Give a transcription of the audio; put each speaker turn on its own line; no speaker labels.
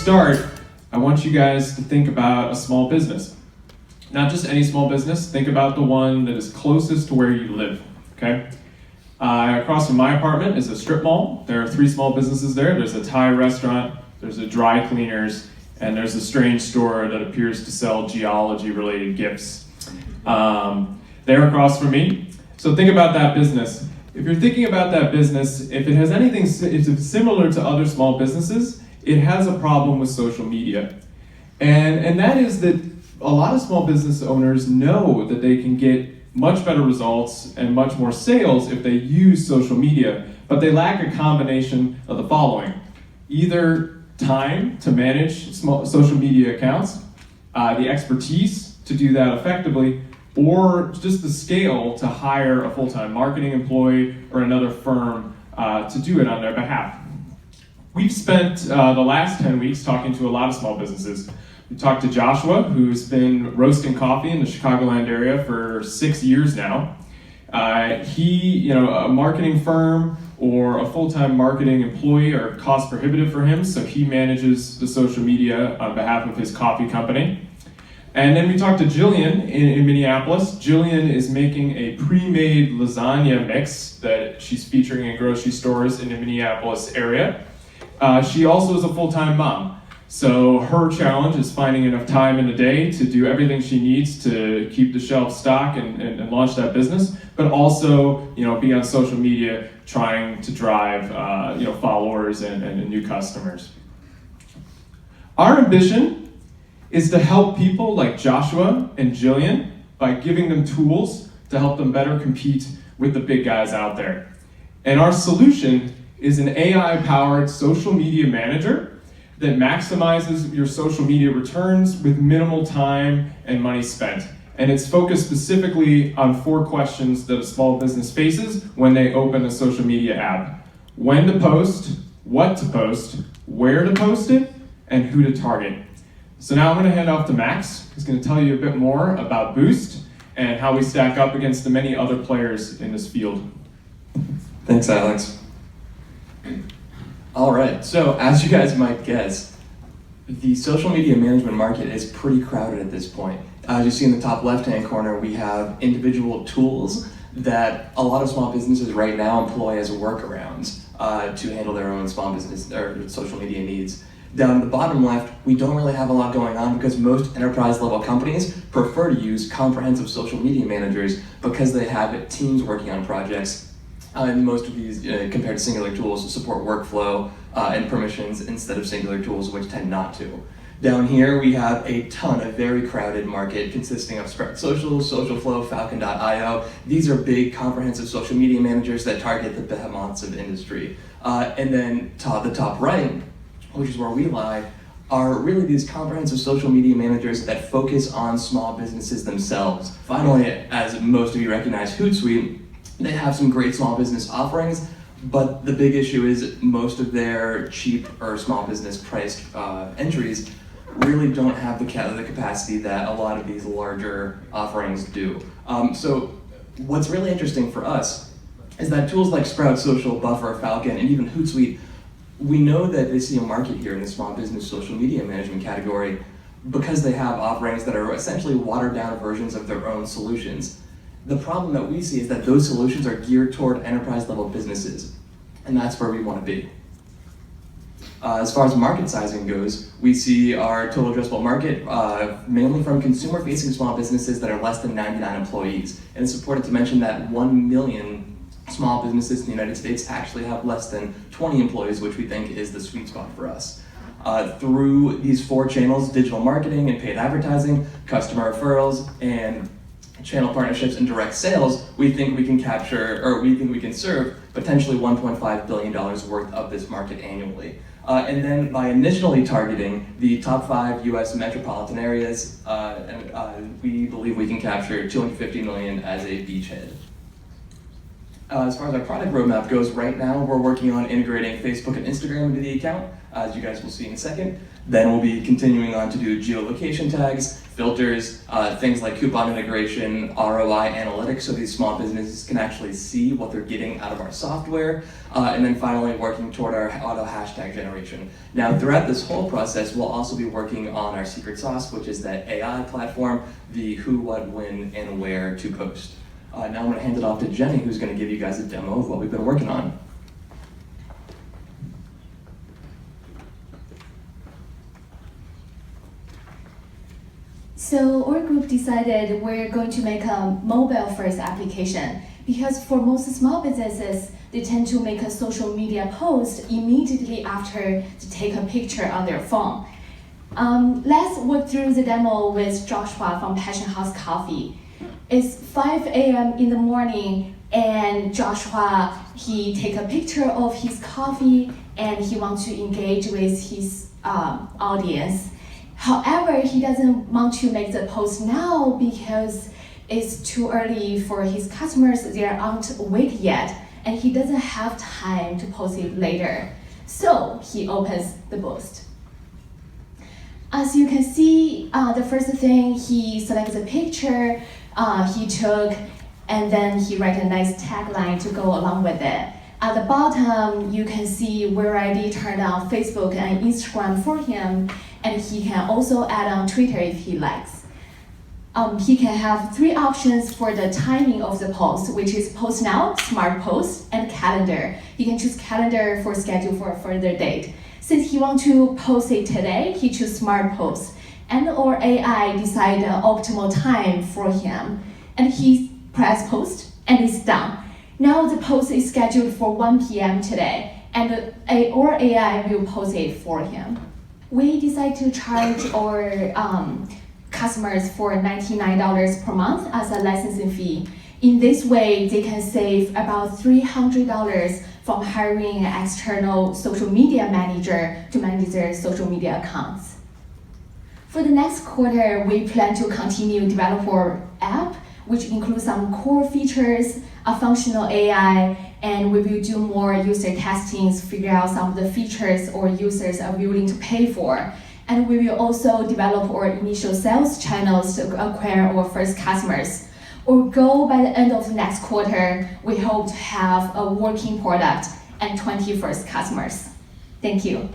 start, I want you guys to think about a small business. Not just any small business, think about the one that is closest to where you live, okay? Across from my apartment is a strip mall. There are 3 small businesses there. There's a Thai restaurant, there's a dry cleaners, and there's a strange store that appears to sell geology-related gifts. They're across from me. So think about that business. If you're thinking about that business, if it has anything if it's similar to other small businesses, it has a problem with social media. And that is that a lot of small business owners know that they can get much better results and much more sales if they use social media, but they lack a combination of the following. Either time to manage small social media accounts, the expertise to do that effectively, or just the scale to hire a full-time marketing employee or another firm to do it on their behalf. We've spent the last 10 weeks talking to a lot of small businesses. We talked to Joshua, who's been roasting coffee in the Chicagoland area for 6 years now. He, a marketing firm or a full-time marketing employee are cost prohibitive for him, so he manages the social media on behalf of his coffee company. And then we talked to Jillian in Minneapolis. Jillian is making a pre-made lasagna mix that she's featuring in grocery stores in the Minneapolis area. She also is a full-time mom. So her challenge is finding enough time in the day to do everything she needs to keep the shelves stocked and launch that business, but also, be on social media trying to drive, followers and new customers. Our ambition is to help people like Joshua and Jillian by giving them tools to help them better compete with the big guys out there. And our solution is an AI-powered social media manager that maximizes your social media returns with minimal time and money spent. And it's focused specifically on 4 questions that a small business faces when they open a social media app. When to post, what to post, where to post it, and who to target. So now I'm going to hand off to Max, who's going to tell you a bit more about Boost and how we stack up against the many other players in this field.
Thanks, Alex. All right, so as you guys might guess, the social media management market is pretty crowded at this point. As you see in the top left-hand corner, we have individual tools that a lot of small businesses right now employ as workarounds to handle their own small business or social media needs. Down at the bottom left, we don't really have a lot going on because most enterprise-level companies prefer to use comprehensive social media managers because they have teams working on projects. And most of these, compared to singular tools, support workflow and permissions instead of singular tools, which tend not to. Down here, we have a ton of very crowded market consisting of Sprout Social, Socialflow, Falcon.io. These are big, comprehensive social media managers that target the behemoths of industry. And then the top right, which is where we lie, are really these comprehensive social media managers that focus on small businesses themselves. Finally, as most of you recognize Hootsuite, they have some great small business offerings, but the big issue is most of their cheap or small business priced entries really don't have the capacity that a lot of these larger offerings do. So what's really interesting for us is that tools like Sprout Social, Buffer, Falcon, and even Hootsuite, we know that they see a market here in the small business social media management category because they have offerings that are essentially watered down versions of their own solutions. The problem that we see is that those solutions are geared toward enterprise-level businesses, and that's where we want to be. As far as market sizing goes, we see our total addressable market mainly from consumer-facing small businesses that are less than 99 employees. And it's important to mention that 1 million small businesses in the United States actually have less than 20 employees, which we think is the sweet spot for us. Through these 4 channels, digital marketing and paid advertising, customer referrals, and channel partnerships and direct sales, we think we can serve potentially $1.5 billion worth of this market annually. And then by initially targeting the top 5 US metropolitan areas, we believe we can capture $250 million as a beachhead. As far as our product roadmap goes, right now we're working on integrating Facebook and Instagram into the account, as you guys will see in a second. Then we'll be continuing on to do geolocation tags, filters, things like coupon integration, ROI analytics, so these small businesses can actually see what they're getting out of our software, and then finally working toward our auto hashtag generation. Now, throughout this whole process, we'll also be working on our secret sauce, which is that AI platform, the who, what, when, and where to post. Now I'm going to hand it off to Jenny, who's going to give you guys a demo of what we've been working on.
So our group decided we're going to make a mobile-first application because for most small businesses, they tend to make a social media post immediately after they take a picture on their phone. Let's walk through the demo with Joshua from Passion House Coffee. It's 5 a.m. in the morning, and Joshua, he take a picture of his coffee and he wants to engage with his audience. However, he doesn't want to make the post now because it's too early for his customers. They aren't awake yet, and he doesn't have time to post it later. So he opens the post. As you can see, the first thing, he selects a picture he took, and then he writes a nice tagline to go along with it. At the bottom, you can see we already turned on Facebook and Instagram for him, and he can also add on Twitter if he likes. He can have 3 options for the timing of the post, which is post now, smart post, and calendar. He can choose calendar for schedule for a further date. Since he wants to post it today, he chooses smart post, and or AI decide the optimal time for him, and he press post, and it's done. Now the post is scheduled for 1 p.m. today, and or AI will post it for him. We decide to charge our customers for $99 per month as a licensing fee. In this way, they can save about $300 from hiring an external social media manager to manage their social media accounts. For the next quarter, we plan to continue develop our app, which includes some core features, a functional AI, and we will do more user testings, figure out some of the features our users are willing to pay for. And we will also develop our initial sales channels to acquire our first customers. Our goal by the end of the next quarter, we hope to have a working product and 20 first customers. Thank you.